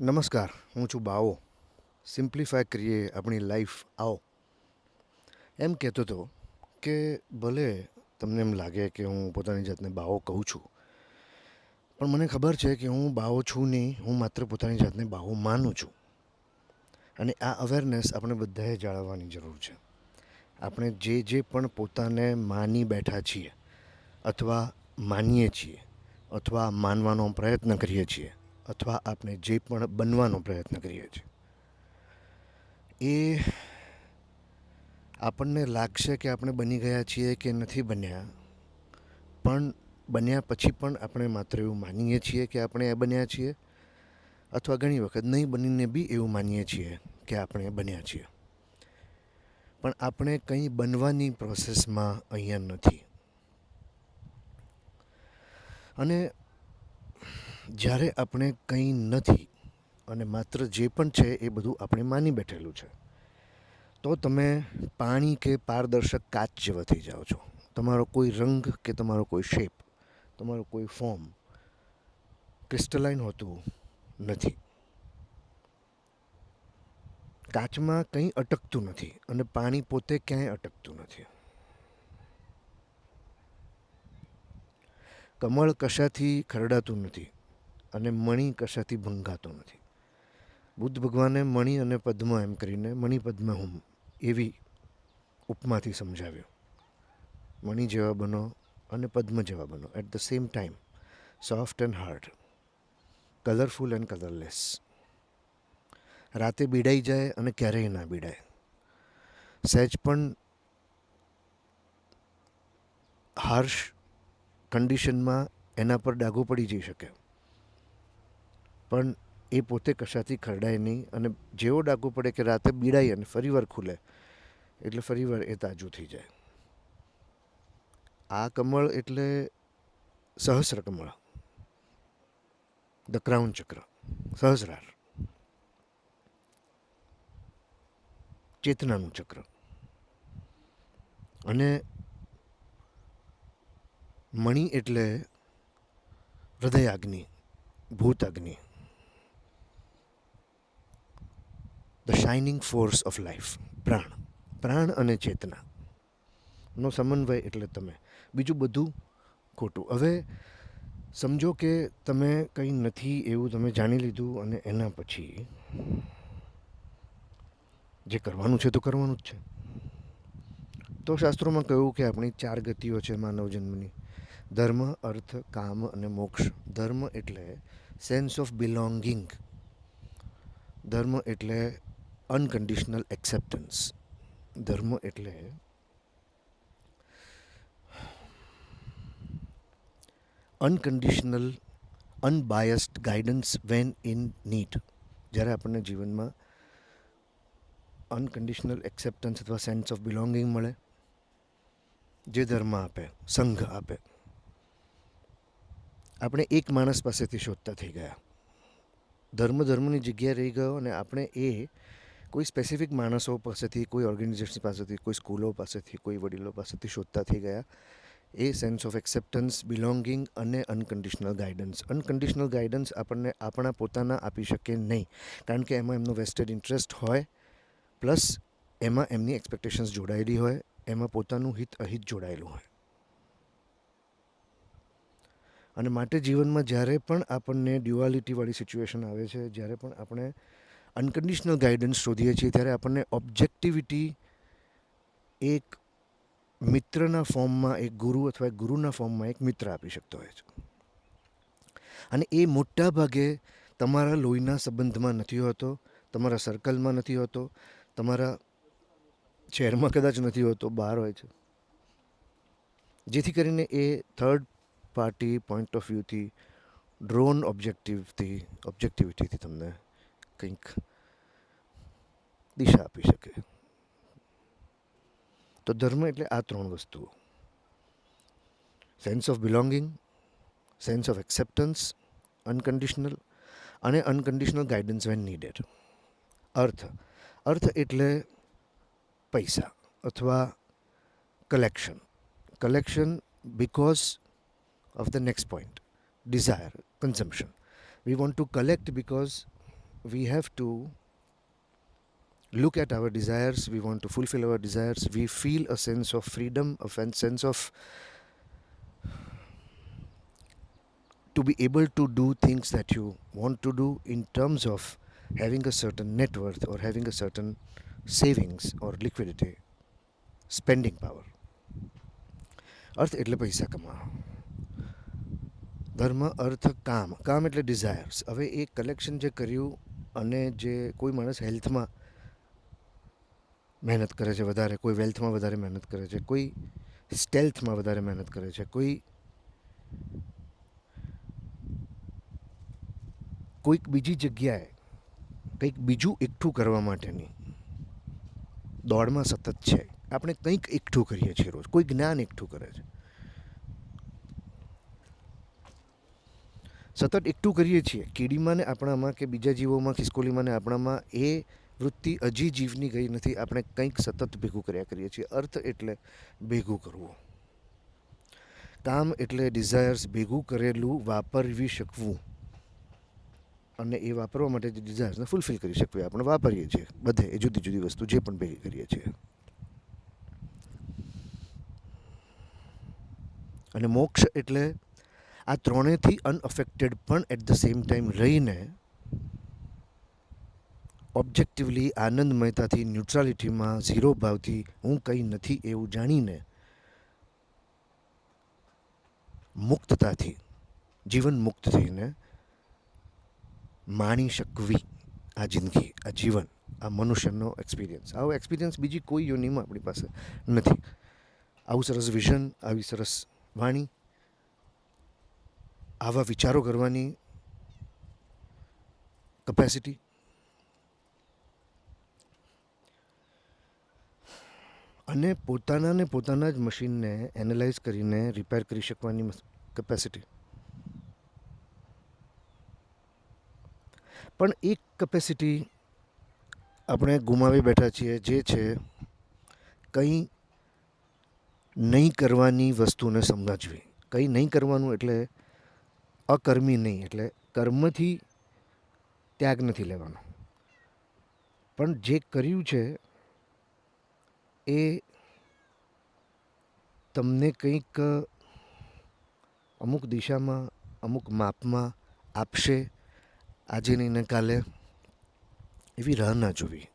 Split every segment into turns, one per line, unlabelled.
નમસ્કાર, હું છું બાવો. સિમ્પ્લિફાય કરીએ આપણી લાઈફ આવો. એમ કહેતો હતો કે ભલે તમને એમ લાગે કે હું પોતાની જાતને બાવો કહું છું, પણ મને ખબર છે કે હું બાવો છું નહીં, હું માત્ર પોતાની જાતને બાવો માનું છું. અને આ અવેરનેસ આપણે બધાએ જાળવવાની જરૂર છે. આપણે જે પણ પોતાને માની બેઠા છીએ અથવા માનીએ છીએ અથવા માનવાનો પ્રયત્ન કરીએ છીએ અથવા આપણે જે પણ બનવાનો પ્રયત્ન કરીએ છીએ, એ આપણને લાગશે કે આપણે બની ગયા છીએ કે નથી બન્યા, પણ બન્યા પછી પણ આપણે માત્ર એવું માનીએ છીએ કે આપણે એ બન્યા છીએ, અથવા ઘણી વખત નહીં બનીને બી એવું માનીએ છીએ કે આપણે બન્યા છીએ. પણ આપણે કંઈ બનવાની પ્રોસેસમાં અહીંયા નથી. અને જ્યારે આપણે કંઈ નથી અને માત્ર જે પણ છે એ બધું આપણે માની બેઠેલું છે, તો તમે પાણી કે પારદર્શક કાચ જેવા થઈ જાઓ છો. તમારો કોઈ રંગ કે તમારો કોઈ શેપ, તમારો કોઈ ફોર્મ ક્રિસ્ટલાઇન હોતું નથી. કાચમાં કંઈ અટકતું નથી અને પાણી પોતે ક્યાંય અટકતું નથી. કમળ કશાથી ખરડાતું નથી અને મણી કશાથી ભંગાતો નથી. બુદ્ધ ભગવાને મણી અને પદ્મ એમ કરીને મણિપદ્મ હુમ એવી ઉપમાથી સમજાવ્યું. મણી જેવા બનો અને પદ્મ જેવા બનો at the same time, soft and hard, colourful and colourless. રાતે બીડાઈ જાય અને ક્યારેય ના બીડાય. સહેજ પણ હાર્શ કન્ડિશનમાં એના પર ડાઘો પડી જઈ શકે, પણ એ પોતે કશાથી ખરડાય નહીં. અને જેવો ડાઘો પડે કે રાતે બીડાય અને ફરીવાર ખુલે એટલે ફરીવાર એ તાજું થઈ જાય. આ કમળ એટલે સહસ્ર કમળ, ધ ક્રાઉન ચક્ર, સહસ્રાર, ચેતનાનું ચક્ર. અને મણી એટલે હૃદય અગ્નિ, ભૂત અગ્નિ, the shining force of life. પ્રાણ, પ્રાણ અને ચેતનાનો સમન્વય એટલે તમે. બીજું બધું ખોટું. હવે સમજો કે તમે કંઈ નથી એવું તમે જાણી લીધું અને એના પછી જે કરવાનું છે તો કરવાનું જ છે. તો શાસ્ત્રોમાં કહ્યું કે આપણી 4 ગતિઓ છે માનવ જન્મની: ધર્મ, અર્થ, કામ અને મોક્ષ. ધર્મ એટલે સેન્સ ઓફ બિલોંગિંગ. ધર્મ એટલે અનકન્ડિશનલ એક્સેપ્ટન્સ. ધર્મ એટલે unconditional unbiased guidance when in need. જ્યારે આપણને જીવનમાં અનકન્ડિશનલ એક્સેપ્ટન્સ અથવા સેન્સ ઓફ બિલોંગિંગ મળે, જે ધર્મ આપે, સંઘ આપે. આપણે એક માણસ પાસેથી શોધતા થઈ ગયા. ધર્મની જગ્યાએ રહી ગયો અને આપણે એ કોઈ સ્પેસિફિક માણસો પાસેથી, કોઈ ઓર્ગેનાઇઝેશન પાસેથી, કોઈ સ્કૂલો પાસેથી, કોઈ વડીલો પાસેથી શોધતા થઈ ગયા. એ સેન્સ ઓફ એક્સેપ્ટન્સ, બિલોંગિંગ અને અનકન્ડિશનલ ગાઈડન્સ. અનકન્ડિશનલ ગાઈડન્સ આપણને આપણા પોતાના આપી શકે નહીં, કારણ કે એમાં એમનો વેસ્ટેડ ઇન્ટરેસ્ટ હોય, પ્લસ એમાં એમની એક્સપેક્ટેશન્સ જોડાયેલી હોય, એમાં પોતાનું હિત અહિત જોડાયેલું હોય. અને માટે જીવનમાં જ્યારે પણ આપણને ડ્યુઆલિટીવાળી સિચ્યુએશન આવે છે, જ્યારે પણ આપણે અનકન્ડિશનલ ગાઈડન્સ શોધીએ છીએ, ત્યારે આપણને ઓબ્જેક્ટિવિટી એક મિત્રના ફોર્મમાં, એક ગુરુ અથવા એક ગુરુના ફોર્મમાં એક મિત્ર આપી શકતો હોય છે. અને એ મોટા ભાગે તમારા લોહીના સંબંધમાં નથી હોતો, તમારા સર્કલમાં નથી હોતો, તમારા શહેરમાં કદાચ નથી હોતો, બહાર હોય છે. જેથી કરીને એ થર્ડ પાર્ટી પોઈન્ટ ઓફ વ્યૂથી, ડ્રોન ઓબ્જેક્ટિવિટીથી તમને કંઈક દિશા આપી શકે. તો ધર્મ એટલે આ 3 વસ્તુઓ: sense of belonging, sense of acceptance, unconditional, અને અનકન્ડિશનલ ગાઈડન્સ વેન નીડેડ. અર્થ, અર્થ એટલે પૈસા અથવા collection. Collection because of the next point, desire, consumption. We want to collect because we have to look at our desires, we want to fulfill our desires, we feel a sense of freedom, a sense of to be able to do things that you want to do in terms of having a certain net worth or having a certain savings or liquidity, spending power. અર્થ એટલે પૈસા કમાવા, ધર્મ અર્થ કામ, કામ એટલે desires. હવે એ collection જે કર્યું અને જે કોઈ માણસ હેલ્થમાં મહેનત કરે છે વધારે, કોઈ વેલ્થમાં વધારે મહેનત કરે છે, કોઈ સ્ટેલ્થમાં વધારે મહેનત કરે છે, કોઈક બીજી જગ્યાએ કંઈક બીજું એકઠું કરવા માટેની દોડમાં સતત છે. આપણે કંઈક એકઠું કરીએ છીએ રોજ, કોઈ જ્ઞાન એકઠું કરે છે, સતત એકઠું કરીએ છીએ. કીડીમાંને આપણામાં કે બીજા જીવોમાં, ખિસકોલીમાંને આપણામાં એ વૃત્તિ હજી જીવની ગઈ નથી. આપણે કંઈક સતત ભેગું કર્યા કરીએ છીએ. અર્થ એટલે ભેગું કરવું, કામ એટલે ડિઝાયર્સ ભેગું કરેલું વાપરવી શકવું, અને એ વાપરવા માટે જે ડિઝાયર્સને ફૂલફિલ કરી શકવી આપણે વાપરીએ છીએ બધે. એ જુદી જુદી વસ્તુ જે પણ ભેગી કરીએ છીએ. અને મોક્ષ એટલે આ ત્રણેયથી અનઅફેક્ટેડ પણ એટ ધ સેમ ટાઈમ રહીને ઓબ્જેક્ટિવલી આનંદમયતાથી, ન્યુટ્રાલિટીમાં, ઝીરો ભાવથી હું કંઈ નથી એવું જાણીને મુક્તતાથી, જીવન મુક્ત થઈને માણી શકવી આ જિંદગી, આ જીવન, આ મનુષ્યનો એક્સપિરિયન્સ. આવો એક્સપિરિયન્સ બીજી કોઈ યોનિમાં આપણી પાસે નથી. આવું સરસ વિઝન, આવી સરસ વાણી, આવા વિચારો કરવાની કેપેસિટી, અને પોતાના જ મશીનને એનાલાઇઝ કરીને રિપેર કરી શકવાની કેપેસિટી. પણ એક કેપેસિટી આપણે ગુમાવી બેઠા છીએ, જે છે કંઈ નહીં કરવાની વસ્તુને સમજવી. કંઈ નહીં કરવાનું એટલે અકર્મી નહીં, એટલે કર્મથી ત્યાગ નથી લેવાનો, પણ જે કર્યું છે એ તમને કંઈક અમુક દિશામાં, અમુક માપમાં આપશે, આજે નહીં ને કાલે, એવી રાહ ના જોવી.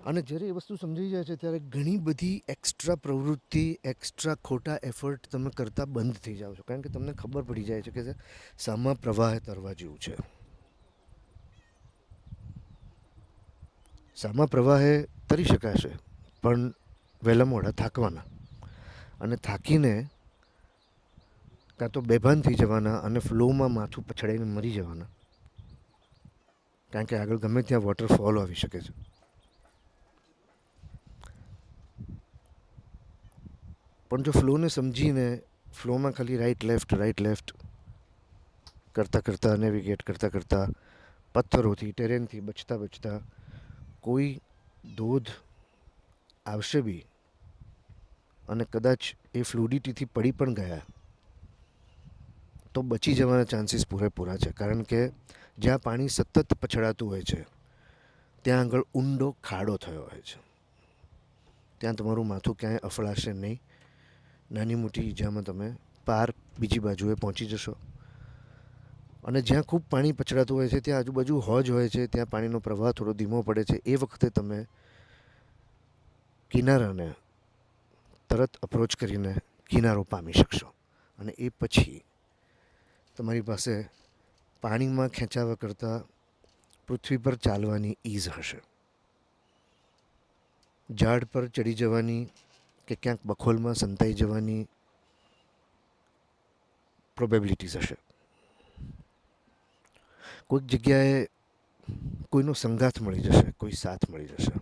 અને જ્યારે એ વસ્તુ સમજાઈ જાય છે ત્યારે ઘણી બધી એક્સ્ટ્રા પ્રવૃત્તિ, એક્સ્ટ્રા ખોટા એફર્ટ તમે કરતાં બંધ થઈ જાઓ છો. કારણ કે તમને ખબર પડી જાય છે કે સામા પ્રવાહે તરવા જેવું છે. સામા પ્રવાહે તરી શકાશે, પણ વહેલા મોડા થાકવાના, અને થાકીને કાં તો બેભાન થઈ જવાના અને ફ્લોમાં માથું પછડાઈને મરી જવાના. કારણ કે આગળ ગમે ત્યાં વોટરફોલ આવી શકે છે. પણ જો ફ્લોને સમજીને ફ્લોમાં ખાલી રાઈટ લેફ્ટ કરતાં નેવિગેટ કરતાં પથ્થરોથી, ટેરેનથી બચતા કોઈ ધોધ આવશે બી અને કદાચ એ ફ્લુડિટીથી પડી પણ ગયા તો બચી જવાના ચાન્સીસ પૂરેપૂરા છે. કારણ કે જ્યાં પાણી સતત પછડાતું હોય છે ત્યાં આગળ ઊંડો ખાડો થયો હોય છે. ત્યાં તમારું માથું ક્યાંય અફળાશે નહીં. નાની મોટી ઈજામાં તમે પાર બીજી બાજુએ પહોંચી જશો. અને જ્યાં ખૂબ પાણી પછડાતું હોય છે ત્યાં આજુબાજુ હોજ હોય છે, ત્યાં પાણીનો પ્રવાહ થોડો ધીમો પડે છે. એ વખતે તમે કિનારાને તરત અપ્રોચ કરીને કિનારો પામી શકશો. અને એ પછી તમારી પાસે પાણીમાં ખેંચાવા કરતાં પૃથ્વી પર ચાલવાની ઈઝ હશે. ઝાડ પર ચડી જવાની કે ક્યાંક બખોલમાં સંતાઈ જવાની પ્રોબેબિલિટીઝ હશે. કોઈક જગ્યાએ કોઈનો સંગાથ મળી જશે, કોઈ સાથ મળી જશે.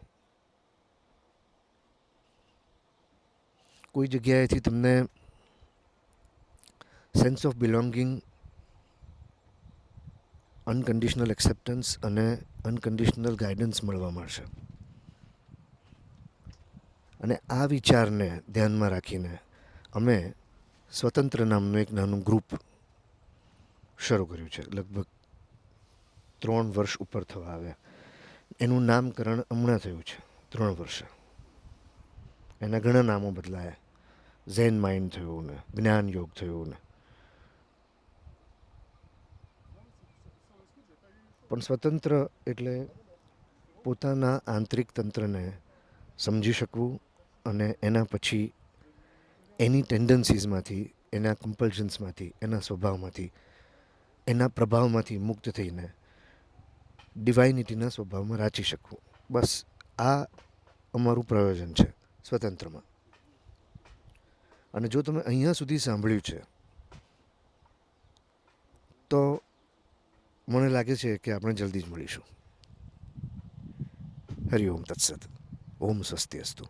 કોઈ જગ્યાએથી તમને sense of belonging, unconditional acceptance અને અનકન્ડિશનલ ગાઈડન્સ મળવા મળશે. અને આ વિચારને ધ્યાનમાં રાખીને અમે સ્વતંત્ર નામનું એક નાનું ગ્રુપ શરૂ કર્યું છે. લગભગ 3 વર્ષ ઉપર થવા આવ્યા. એનું નામકરણ હમણાં થયું છે 3 વર્ષે. એના ઘણા નામો બદલાયા. ઝેન માઇન્ડ થયું ને જ્ઞાન યોગ થયું ને. પણ સ્વતંત્ર એટલે પોતાના આંતરિક તંત્રને સમજી શકવું અને એના પછી એની ટેન્ડન્સીઝમાંથી, એના કમ્પલ્શન્સમાંથી, એના સ્વભાવમાંથી, એના પ્રભાવમાંથી મુક્ત થઈને ડિવાઇનિટીના સ્વભાવમાં રાચી શકવું. બસ આ અમારું પ્રયોજન છે સ્વતંત્રમાં. અને જો તમે અહીંયા સુધી સાંભળ્યું છે તો મને લાગે છે કે આપણે જલ્દી જ મળીશું. હરિ ઓમ તત્સત. ઓમ સ્વસ્તિ અસ્તુ.